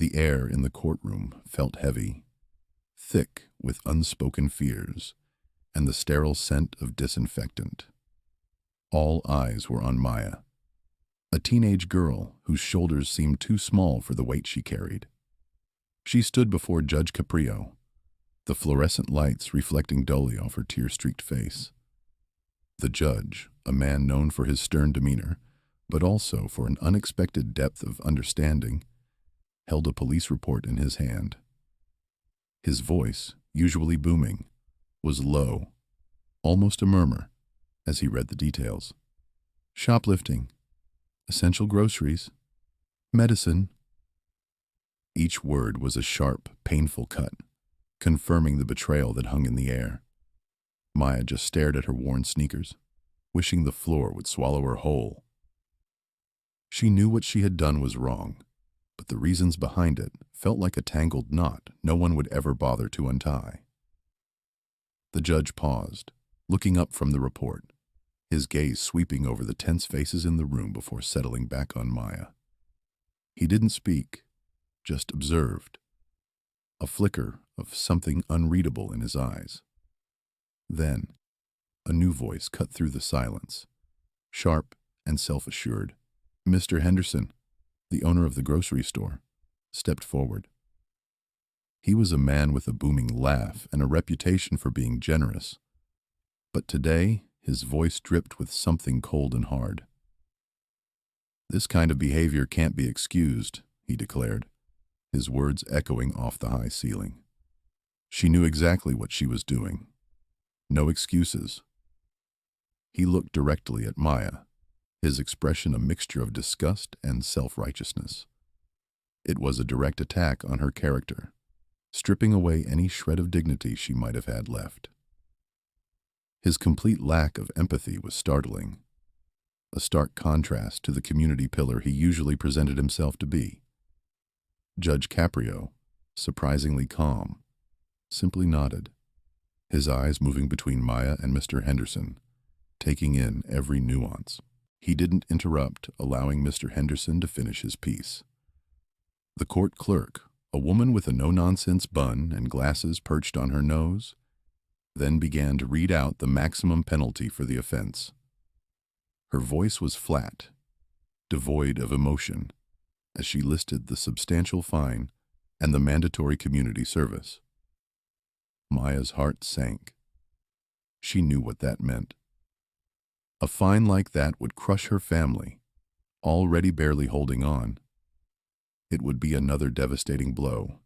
The air in the courtroom felt heavy, thick with unspoken fears and the sterile scent of disinfectant. All eyes were on Maya, a teenage girl whose shoulders seemed too small for the weight she carried. She stood before Judge Caprio, the fluorescent lights reflecting dully off her tear-streaked face. The judge, a man known for his stern demeanor, but also for an unexpected depth of understanding, held a police report in his hand. His voice, usually booming, was low, almost a murmur, as he read the details. Shoplifting, essential groceries, medicine. Each word was a sharp, painful cut, confirming the betrayal that hung in the air. Maya just stared at her worn sneakers, wishing the floor would swallow her whole. She knew what she had done was wrong, but the reasons behind it felt like a tangled knot no one would ever bother to untie. The judge paused, looking up from the report, his gaze sweeping over the tense faces in the room before settling back on Maya. He didn't speak, just observed, a flicker of something unreadable in his eyes. Then, a new voice cut through the silence, sharp and self-assured. Mr. Henderson, the owner of the grocery store, stepped forward. He was a man with a booming laugh and a reputation for being generous. But today, his voice dripped with something cold and hard. "This kind of behavior can't be excused," he declared, his words echoing off the high ceiling. She knew exactly what she was doing. No excuses. He looked directly at Maya, his expression a mixture of disgust and self-righteousness. It was a direct attack on her character, stripping away any shred of dignity she might have had left. His complete lack of empathy was startling, a stark contrast to the community pillar he usually presented himself to be. Judge Caprio, surprisingly calm, simply nodded, his eyes moving between Maya and Mr. Henderson, taking in every nuance. He didn't interrupt, allowing Mr. Henderson to finish his piece. The court clerk, a woman with a no-nonsense bun and glasses perched on her nose, then began to read out the maximum penalty for the offense. Her voice was flat, devoid of emotion, as she listed the substantial fine and the mandatory community service. Maya's heart sank. She knew what that meant. A fine like that would crush her family, already barely holding on. It would be another devastating blow,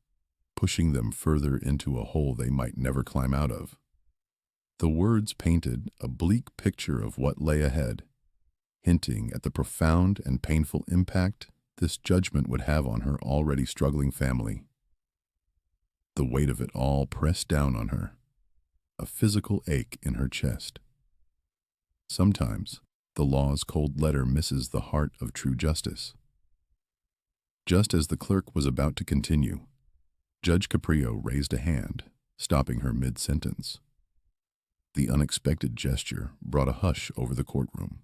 pushing them further into a hole they might never climb out of. The words painted a bleak picture of what lay ahead, hinting at the profound and painful impact this judgment would have on her already struggling family. The weight of it all pressed down on her, a physical ache in her chest. Sometimes, the law's cold letter misses the heart of true justice. Just as the clerk was about to continue, Judge Caprio raised a hand, stopping her mid-sentence. The unexpected gesture brought a hush over the courtroom.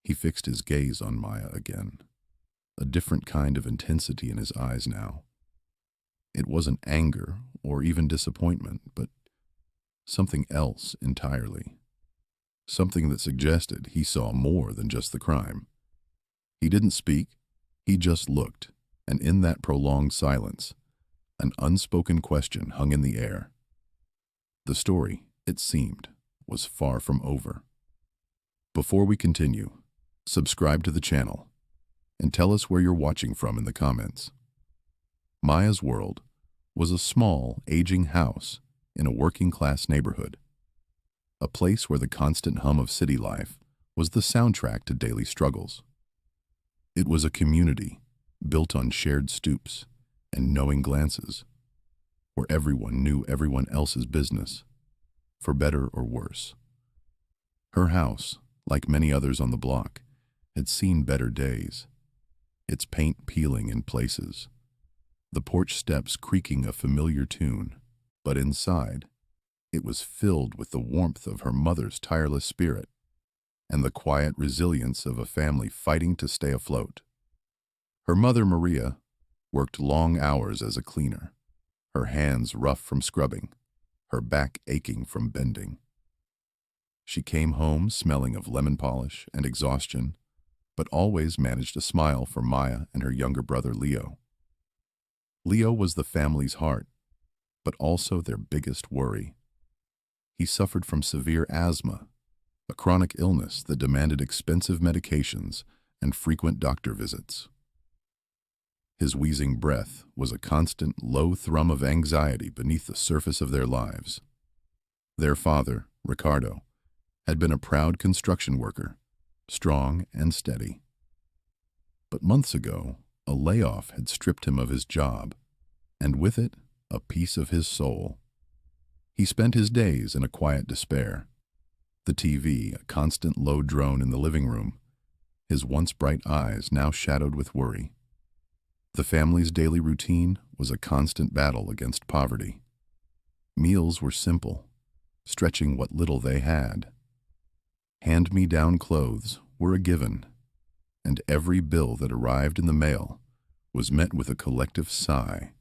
He fixed his gaze on Maya again, a different kind of intensity in his eyes now. It wasn't anger or even disappointment, but something else entirely. Something that suggested he saw more than just the crime. He didn't speak, he just looked, and in that prolonged silence, an unspoken question hung in the air. The story, it seemed, was far from over. Before we continue, subscribe to the channel, and tell us where you're watching from in the comments. Maya's world was a small, aging house in a working-class neighborhood, a place where the constant hum of city life was the soundtrack to daily struggles. It was a community built on shared stoops and knowing glances, where everyone knew everyone else's business, for better or worse. Her house, like many others on the block, had seen better days, its paint peeling in places, the porch steps creaking a familiar tune, but inside, it was filled with the warmth of her mother's tireless spirit and the quiet resilience of a family fighting to stay afloat. Her mother, Maria, worked long hours as a cleaner, her hands rough from scrubbing, her back aching from bending. She came home smelling of lemon polish and exhaustion, but always managed a smile for Maya and her younger brother Leo. Leo was the family's heart, but also their biggest worry. He suffered from severe asthma, a chronic illness that demanded expensive medications and frequent doctor visits. His wheezing breath was a constant low thrum of anxiety beneath the surface of their lives. Their father, Ricardo, had been a proud construction worker, strong and steady. But months ago, a layoff had stripped him of his job, and with it, a piece of his soul. He spent his days in a quiet despair, the TV a constant low drone in the living room, his once bright eyes now shadowed with worry. The family's daily routine was a constant battle against poverty. Meals were simple, stretching what little they had. Hand-me-down clothes were a given, and every bill that arrived in the mail was met with a collective sigh,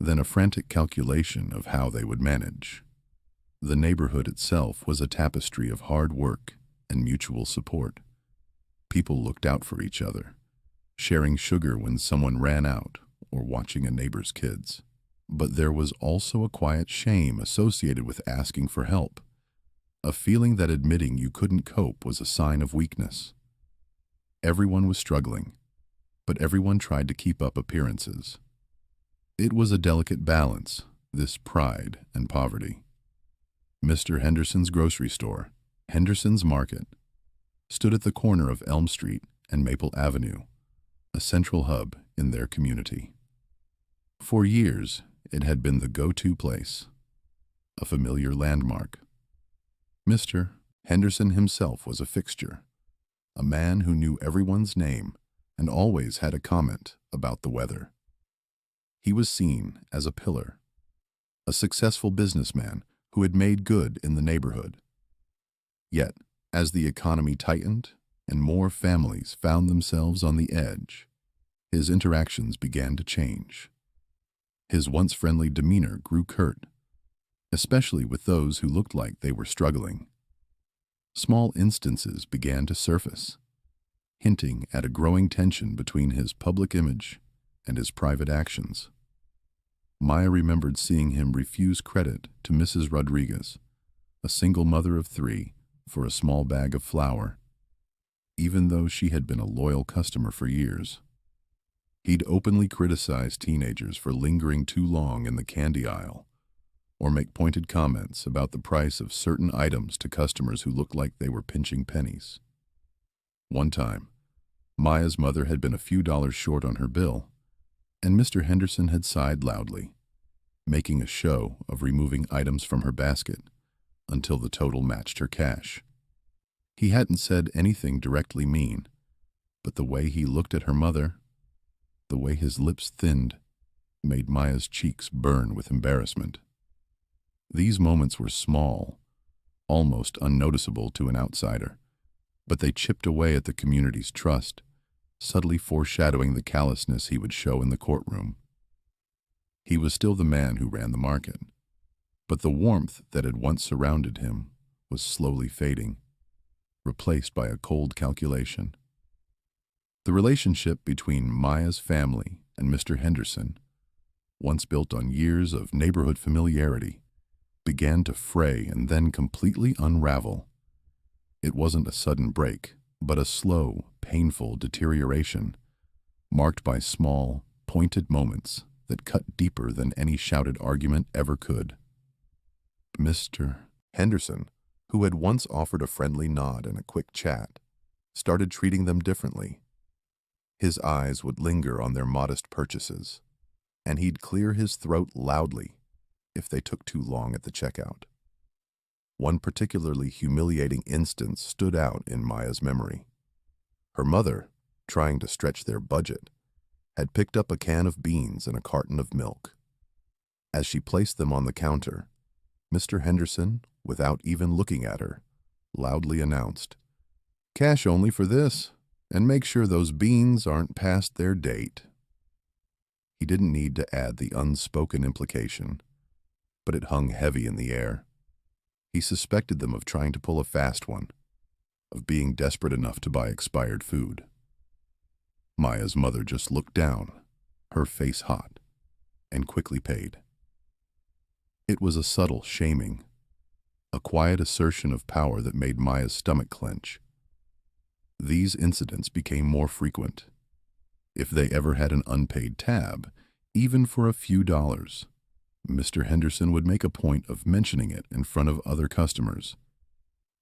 then a frantic calculation of how they would manage. The neighborhood itself was a tapestry of hard work and mutual support. People looked out for each other, sharing sugar when someone ran out or watching a neighbor's kids. But there was also a quiet shame associated with asking for help, a feeling that admitting you couldn't cope was a sign of weakness. Everyone was struggling, but everyone tried to keep up appearances. It was a delicate balance, this pride and poverty. Mr. Henderson's grocery store, Henderson's Market, stood at the corner of Elm Street and Maple Avenue, a central hub in their community. For years, it had been the go-to place, a familiar landmark. Mr. Henderson himself was a fixture, a man who knew everyone's name and always had a comment about the weather. He was seen as a pillar, a successful businessman who had made good in the neighborhood. Yet, as the economy tightened and more families found themselves on the edge, his interactions began to change. His once friendly demeanor grew curt, especially with those who looked like they were struggling. Small instances began to surface, hinting at a growing tension between his public image and his private actions. Maya remembered seeing him refuse credit to Mrs. Rodriguez, a single mother of 3, for a small bag of flour, even though she had been a loyal customer for years. He'd openly criticize teenagers for lingering too long in the candy aisle, or make pointed comments about the price of certain items to customers who looked like they were pinching pennies. One time, Maya's mother had been a few dollars short on her bill, and Mr. Henderson had sighed loudly, making a show of removing items from her basket until the total matched her cash. He hadn't said anything directly mean, but the way he looked at her mother, the way his lips thinned, made Maya's cheeks burn with embarrassment. These moments were small, almost unnoticeable to an outsider, but they chipped away at the community's trust, subtly foreshadowing the callousness he would show in the courtroom. He was still the man who ran the market, but the warmth that had once surrounded him was slowly fading, replaced by a cold calculation. The relationship between Maya's family and Mr. Henderson, once built on years of neighborhood familiarity, began to fray and then completely unravel. It wasn't a sudden break, but a slow, painful deterioration, marked by small, pointed moments that cut deeper than any shouted argument ever could. Mr. Henderson, who had once offered a friendly nod and a quick chat, started treating them differently. His eyes would linger on their modest purchases, and he'd clear his throat loudly if they took too long at the checkout. One particularly humiliating instance stood out in Maya's memory. Her mother, trying to stretch their budget, had picked up a can of beans and a carton of milk. As she placed them on the counter, Mr. Henderson, without even looking at her, loudly announced, "Cash only for this, and make sure those beans aren't past their date." He didn't need to add the unspoken implication, but it hung heavy in the air. He suspected them of trying to pull a fast one, of being desperate enough to buy expired food. Maya's mother just looked down, her face hot, and quickly paid. It was a subtle shaming, a quiet assertion of power that made Maya's stomach clench. These incidents became more frequent. If they ever had an unpaid tab, even for a few dollars, Mr. Henderson would make a point of mentioning it in front of other customers,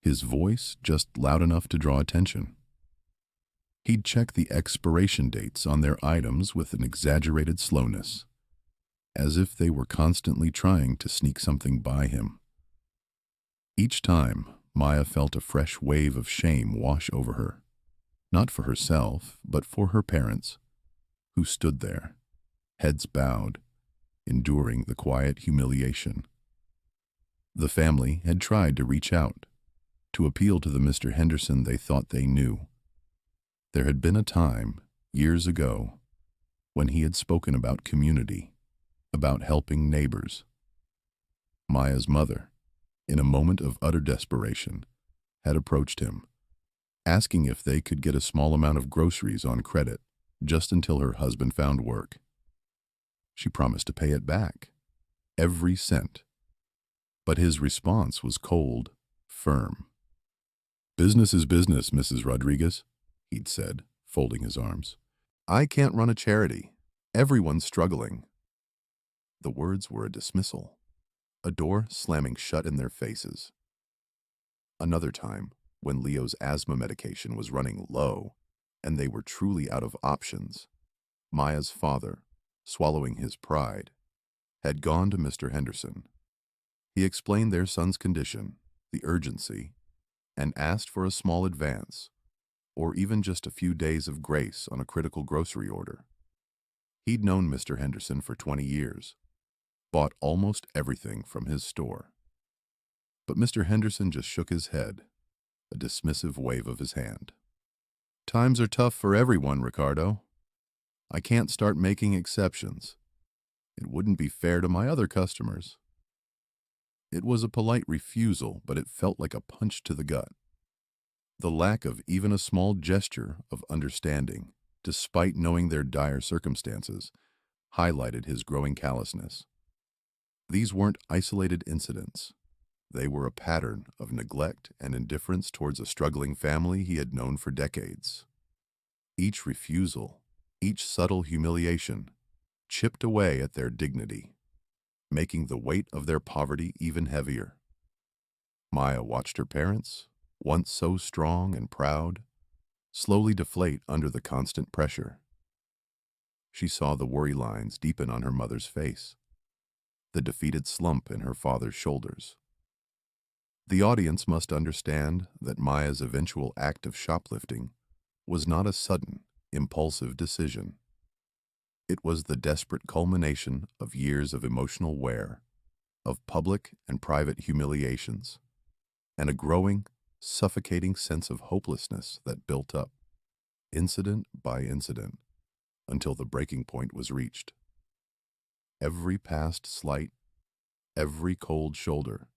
his voice just loud enough to draw attention. He'd check the expiration dates on their items with an exaggerated slowness, as if they were constantly trying to sneak something by him. Each time, Maya felt a fresh wave of shame wash over her, not for herself, but for her parents, who stood there, heads bowed, enduring the quiet humiliation. The family had tried to reach out, to appeal to the Mr. Henderson they thought they knew. There had been a time, years ago, when he had spoken about community, about helping neighbors. Maya's mother, in a moment of utter desperation, had approached him, asking if they could get a small amount of groceries on credit just until her husband found work. She promised to pay it back, every cent. But his response was cold, firm. "Business is business, Mrs. Rodriguez," he'd said, folding his arms. "I can't run a charity. Everyone's struggling." The words were a dismissal, a door slamming shut in their faces. Another time, when Leo's asthma medication was running low and they were truly out of options, Maya's father, swallowing his pride, had gone to Mr. Henderson. He explained their son's condition, the urgency, and asked for a small advance, or even just a few days of grace on a critical grocery order. He'd known Mr. Henderson for 20 years, bought almost everything from his store. But Mr. Henderson just shook his head, a dismissive wave of his hand. "Times are tough for everyone, Ricardo. I can't start making exceptions. It wouldn't be fair to my other customers." It was a polite refusal, but it felt like a punch to the gut. The lack of even a small gesture of understanding, despite knowing their dire circumstances, highlighted his growing callousness. These weren't isolated incidents. They were a pattern of neglect and indifference towards a struggling family he had known for decades. Each refusal, each subtle humiliation, chipped away at their dignity, making the weight of their poverty even heavier. Maya watched her parents, once so strong and proud, slowly deflate under the constant pressure. She saw the worry lines deepen on her mother's face, the defeated slump in her father's shoulders. The audience must understand that Maya's eventual act of shoplifting was not a sudden, impulsive decision. It was the desperate culmination of years of emotional wear, of public and private humiliations, and a growing, suffocating sense of hopelessness that built up, incident by incident, until the breaking point was reached. Every past slight, every cold shoulder,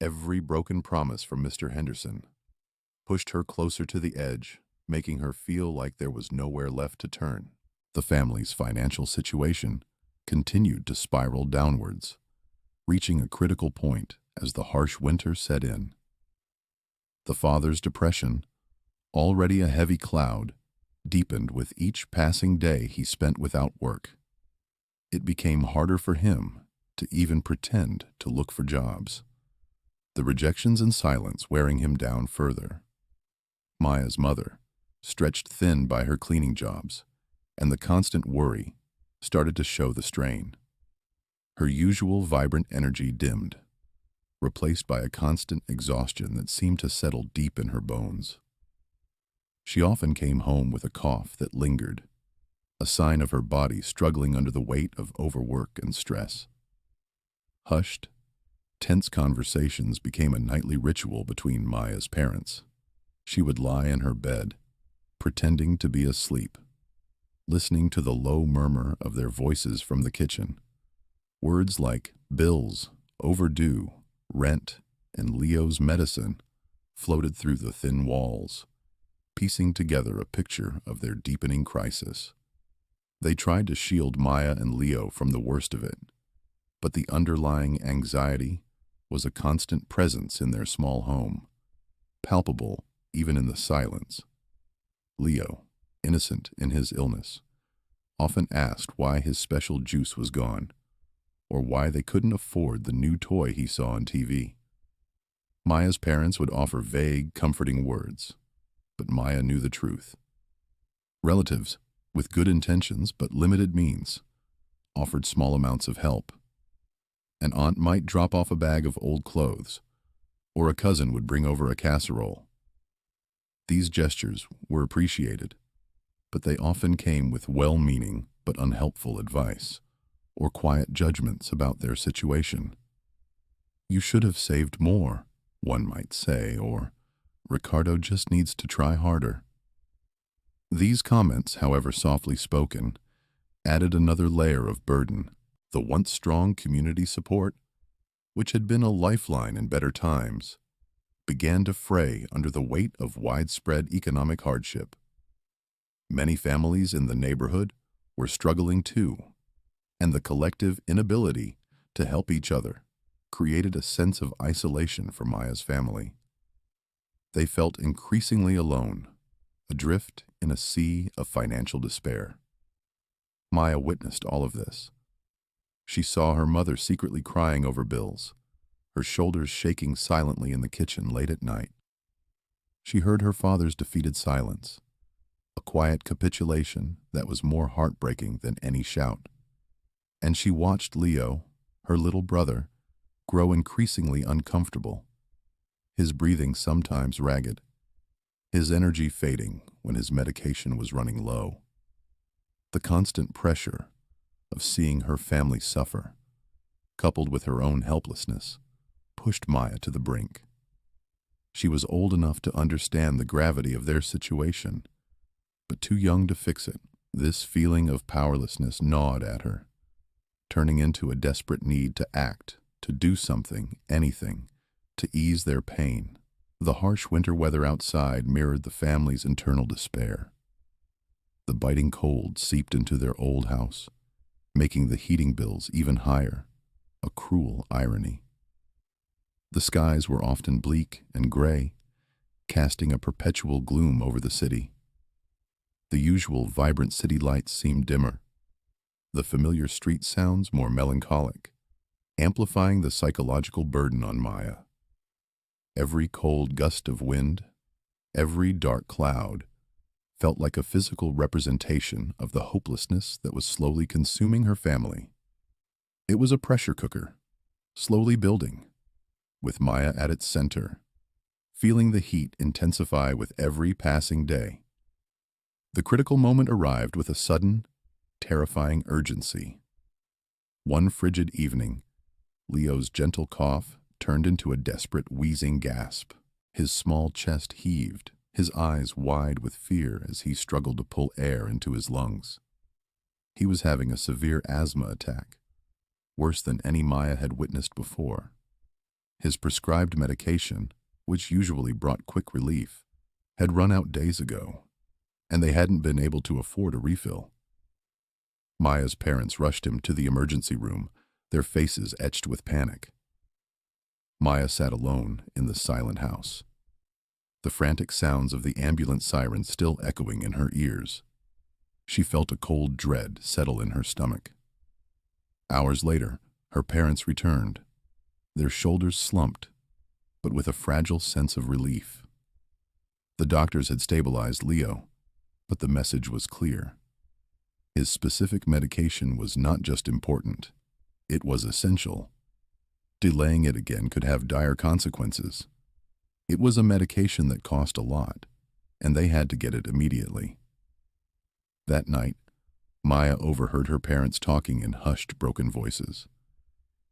every broken promise from Mr. Henderson pushed her closer to the edge, making her feel like there was nowhere left to turn. The family's financial situation continued to spiral downwards, reaching a critical point as the harsh winter set in. The father's depression, already a heavy cloud, deepened with each passing day he spent without work. It became harder for him to even pretend to look for jobs, the rejections and silence wearing him down further. Maya's mother, stretched thin by her cleaning jobs, and the constant worry started to show the strain. Her usual vibrant energy dimmed, replaced by a constant exhaustion that seemed to settle deep in her bones. She often came home with a cough that lingered, a sign of her body struggling under the weight of overwork and stress. Hushed, tense conversations became a nightly ritual between Maya's parents. She would lie in her bed, pretending to be asleep, listening to the low murmur of their voices from the kitchen. Words like bills, overdue, rent, and Leo's medicine floated through the thin walls, piecing together a picture of their deepening crisis. They tried to shield Maya and Leo from the worst of it, but the underlying anxiety was a constant presence in their small home, palpable even in the silence. Leo, innocent in his illness, often asked why his special juice was gone, or why they couldn't afford the new toy he saw on TV. Maya's parents would offer vague, comforting words, but Maya knew the truth. Relatives, with good intentions but limited means, offered small amounts of help. An aunt might drop off a bag of old clothes, or a cousin would bring over a casserole. These gestures were appreciated, but they often came with well-meaning but unhelpful advice, or quiet judgments about their situation. You should have saved more, one might say, or Ricardo just needs to try harder. These comments, however softly spoken, added another layer of burden. The once strong community support, which had been a lifeline in better times, began to fray under the weight of widespread economic hardship. Many families in the neighborhood were struggling too, and the collective inability to help each other created a sense of isolation for Maya's family. They felt increasingly alone, adrift in a sea of financial despair. Maya witnessed all of this. She saw her mother secretly crying over bills, her shoulders shaking silently in the kitchen late at night. She heard her father's defeated silence, a quiet capitulation that was more heartbreaking than any shout. And she watched Leo, her little brother, grow increasingly uncomfortable, his breathing sometimes ragged, his energy fading when his medication was running low. The constant pressure of seeing her family suffer, coupled with her own helplessness, pushed Maya to the brink. She was old enough to understand the gravity of their situation, but too young to fix it. This feeling of powerlessness gnawed at her, turning into a desperate need to act, to do something, anything, to ease their pain. The harsh winter weather outside mirrored the family's internal despair. The biting cold seeped into their old house, making the heating bills even higher, a cruel irony. The skies were often bleak and gray, casting a perpetual gloom over the city. The usual vibrant city lights seemed dimmer, the familiar street sounds more melancholic, amplifying the psychological burden on Maya. Every cold gust of wind, every dark cloud, felt like a physical representation of the hopelessness that was slowly consuming her family. It was a pressure cooker, slowly building, with Maya at its center, feeling the heat intensify with every passing day. The critical moment arrived with a sudden, terrifying urgency. One frigid evening, Leo's gentle cough turned into a desperate wheezing gasp. His small chest heaved, his eyes wide with fear as he struggled to pull air into his lungs. He was having a severe asthma attack, worse than any Maya had witnessed before. His prescribed medication, which usually brought quick relief, had run out days ago, and they hadn't been able to afford a refill. Maya's parents rushed him to the emergency room, their faces etched with panic. Maya sat alone in the silent house, the frantic sounds of the ambulance sirens still echoing in her ears. She felt a cold dread settle in her stomach. Hours later, her parents returned, their shoulders slumped, but with a fragile sense of relief. The doctors had stabilized Leo, but the message was clear. His specific medication was not just important, it was essential. Delaying it again could have dire consequences. It was a medication that cost a lot, and they had to get it immediately. That night, Maya overheard her parents talking in hushed, broken voices.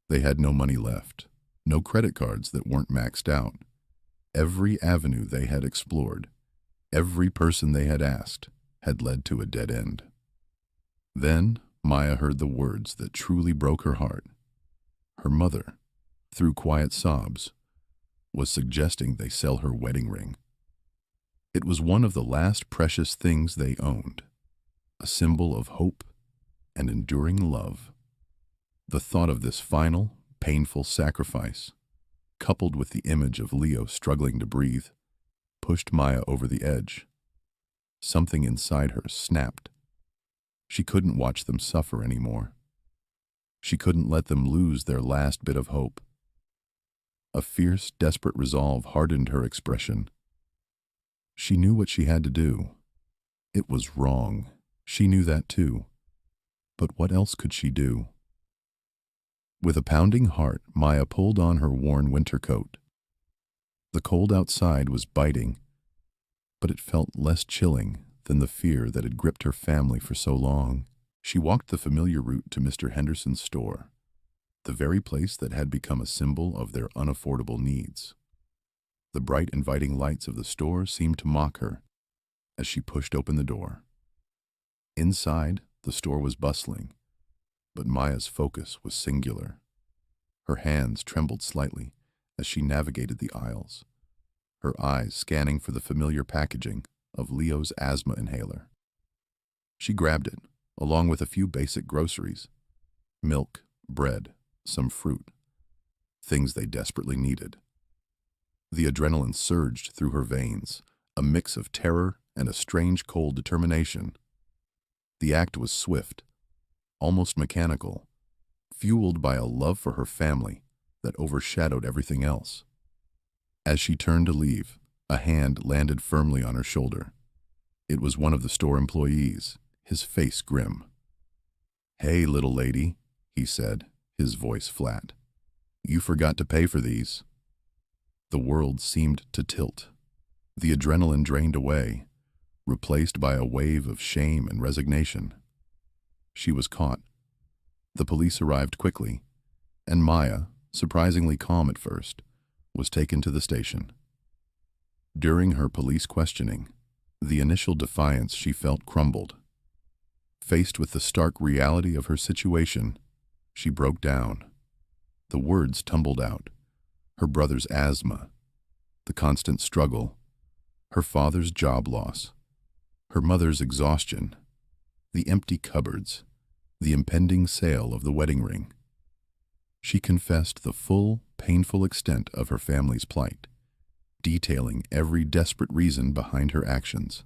They had no money left, no credit cards that weren't maxed out. Every avenue they had explored, every person they had asked, had led to a dead end. Then Maya heard the words that truly broke her heart. Her mother, through quiet sobs, was suggesting they sell her wedding ring. It was one of the last precious things they owned, a symbol of hope and enduring love. The thought of this final, painful sacrifice, coupled with the image of Leo struggling to breathe, pushed Maya over the edge. Something inside her snapped. She couldn't watch them suffer anymore. She couldn't let them lose their last bit of hope. A fierce, desperate resolve hardened her expression. She knew what she had to do. It was wrong. She knew that too. But what else could she do? With a pounding heart, Maya pulled on her worn winter coat. The cold outside was biting, but it felt less chilling than the fear that had gripped her family for so long. She walked the familiar route to Mr. Henderson's store, the very place that had become a symbol of their unaffordable needs. The bright, inviting lights of the store seemed to mock her as she pushed open the door. Inside, the store was bustling, but Maya's focus was singular. Her hands trembled slightly as she navigated the aisles, her eyes scanning for the familiar packaging of Leo's asthma inhaler. She grabbed it, along with a few basic groceries: milk, bread, some fruit, things they desperately needed. The adrenaline surged through her veins, a mix of terror and a strange cold determination. The act was swift, almost mechanical, fueled by a love for her family that overshadowed everything else. As she turned to leave, a hand landed firmly on her shoulder. It was one of the store employees, his face grim. "Hey, little lady," he said, his voice flat. "You forgot to pay for these." The world seemed to tilt. The adrenaline drained away, replaced by a wave of shame and resignation. She was caught. The police arrived quickly, and Maya, surprisingly calm at first, was taken to the station. During her police questioning, the initial defiance she felt crumbled. Faced with the stark reality of her situation, she broke down. The words tumbled out: her brother's asthma, the constant struggle, her father's job loss, her mother's exhaustion, the empty cupboards, the impending sale of the wedding ring. She confessed the full, painful extent of her family's plight, detailing every desperate reason behind her actions.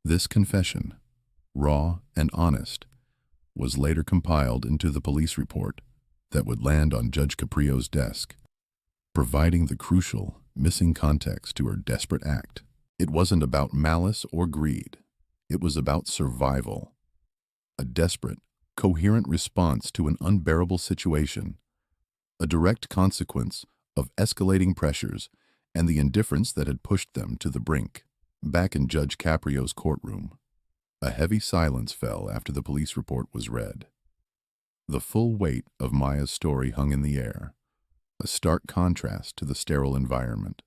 This confession, raw and honest, was later compiled into the police report that would land on Judge Caprio's desk, providing the crucial, missing context to her desperate act. It wasn't about malice or greed. It was about survival. A desperate, coherent response to an unbearable situation, a direct consequence of escalating pressures and the indifference that had pushed them to the brink. Back in Judge Caprio's courtroom, a heavy silence fell after the police report was read. The full weight of Maya's story hung in the air, a stark contrast to the sterile environment.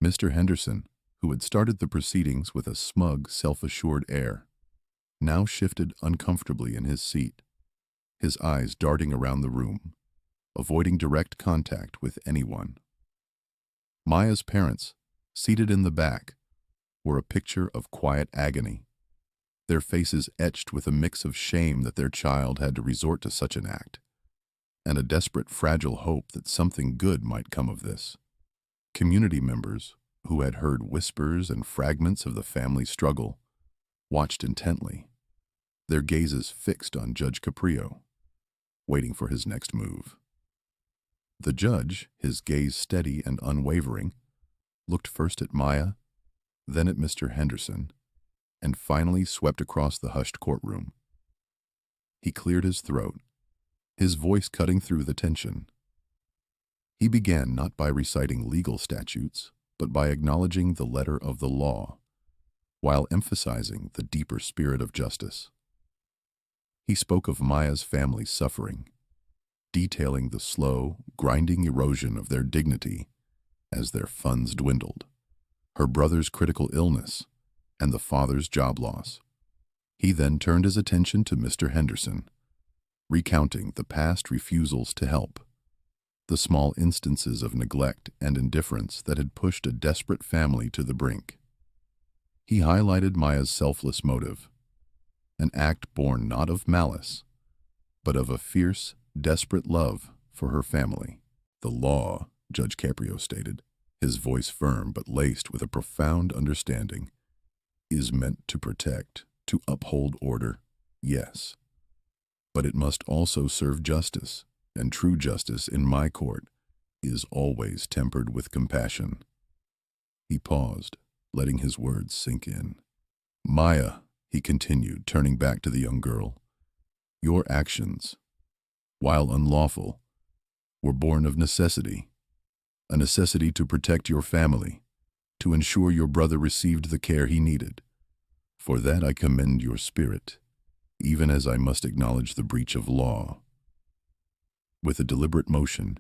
Mr. Henderson, who had started the proceedings with a smug, self-assured air, now shifted uncomfortably in his seat, his eyes darting around the room, avoiding direct contact with anyone. Maya's parents, seated in the back, were a picture of quiet agony, their faces etched with a mix of shame that their child had to resort to such an act, and a desperate, fragile hope that something good might come of this. Community members, who had heard whispers and fragments of the family struggle, watched intently, their gazes fixed on Judge Caprio, waiting for his next move. The judge, his gaze steady and unwavering, looked first at Maya, then at Mr. Henderson, and finally swept across the hushed courtroom. He cleared his throat, his voice cutting through the tension. He began not by reciting legal statutes, but by acknowledging the letter of the law, while emphasizing the deeper spirit of justice. He spoke of Maya's family's suffering, detailing the slow, grinding erosion of their dignity as their funds dwindled, her brother's critical illness, and the father's job loss. He then turned his attention to Mr. Henderson, recounting the past refusals to help, the small instances of neglect and indifference that had pushed a desperate family to the brink. He highlighted Maya's selfless motive, an act born not of malice, but of a fierce, desperate love for her family. The law, Judge Caprio stated, his voice firm but laced with a profound understanding, is meant to protect, to uphold order, yes. But it must also serve justice, and true justice in my court is always tempered with compassion. He paused, letting his words sink in. Maya, he continued, turning back to the young girl, your actions, while unlawful, were born of necessity, a necessity to protect your family, to ensure your brother received the care he needed. For that I commend your spirit, even as I must acknowledge the breach of law. With a deliberate motion,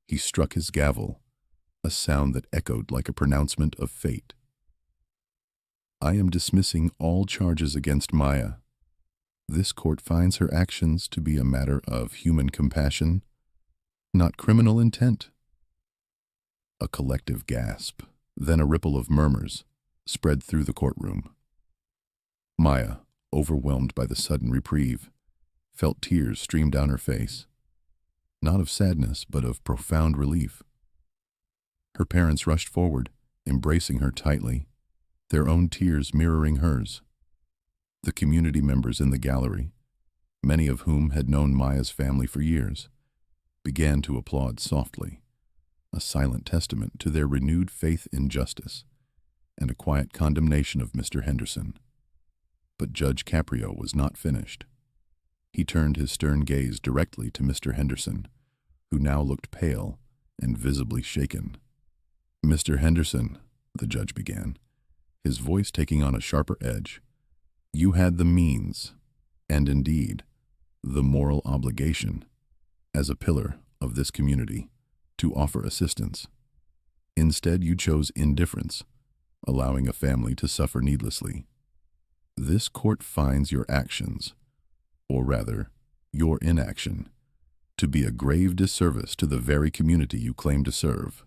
he struck his gavel, a sound that echoed like a pronouncement of fate. I am dismissing all charges against Maya. This court finds her actions to be a matter of human compassion, not criminal intent. A collective gasp, then a ripple of murmurs, spread through the courtroom. Maya, overwhelmed by the sudden reprieve, felt tears stream down her face, not of sadness, but of profound relief. Her parents rushed forward, embracing her tightly, their own tears mirroring hers. The community members in the gallery, many of whom had known Maya's family for years, began to applaud softly, a silent testament to their renewed faith in justice and a quiet condemnation of Mr. Henderson. But Judge Caprio was not finished. He turned his stern gaze directly to Mr. Henderson, who now looked pale and visibly shaken. Mr. Henderson, the judge began, his voice taking on a sharper edge, you had the means, and indeed, the moral obligation, as a pillar of this community, to offer assistance. Instead, you chose indifference, allowing a family to suffer needlessly. This court finds your actions, or rather, your inaction, to be a grave disservice to the very community you claim to serve.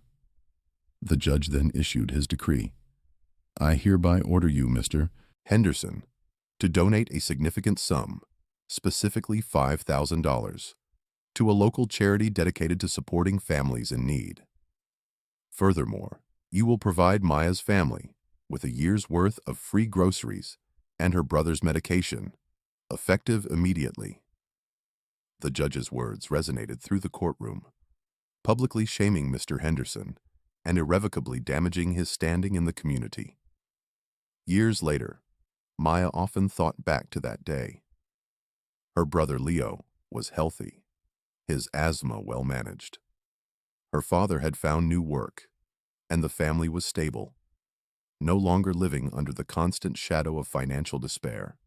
The judge then issued his decree. I hereby order you, Mr. Henderson, to donate a significant sum, specifically $5,000, to a local charity dedicated to supporting families in need. Furthermore, you will provide Maya's family with a year's worth of free groceries and her brother's medication, effective immediately. The judge's words resonated through the courtroom, publicly shaming Mr. Henderson and irrevocably damaging his standing in the community. Years later, Maya often thought back to that day. Her brother Leo was healthy, his asthma well managed. Her father had found new work, and the family was stable, no longer living under the constant shadow of financial despair.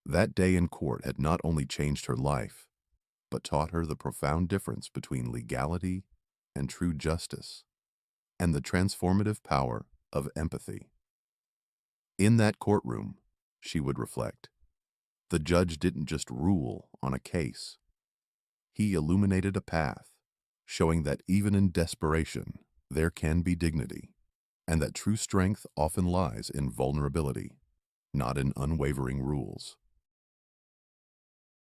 That day in court had not only changed her life, but taught her the profound difference between legality and true justice, and the transformative power of empathy. In that courtroom, she would reflect, the judge didn't just rule on a case. He illuminated a path, showing that even in desperation, there can be dignity, and that true strength often lies in vulnerability, not in unwavering rules.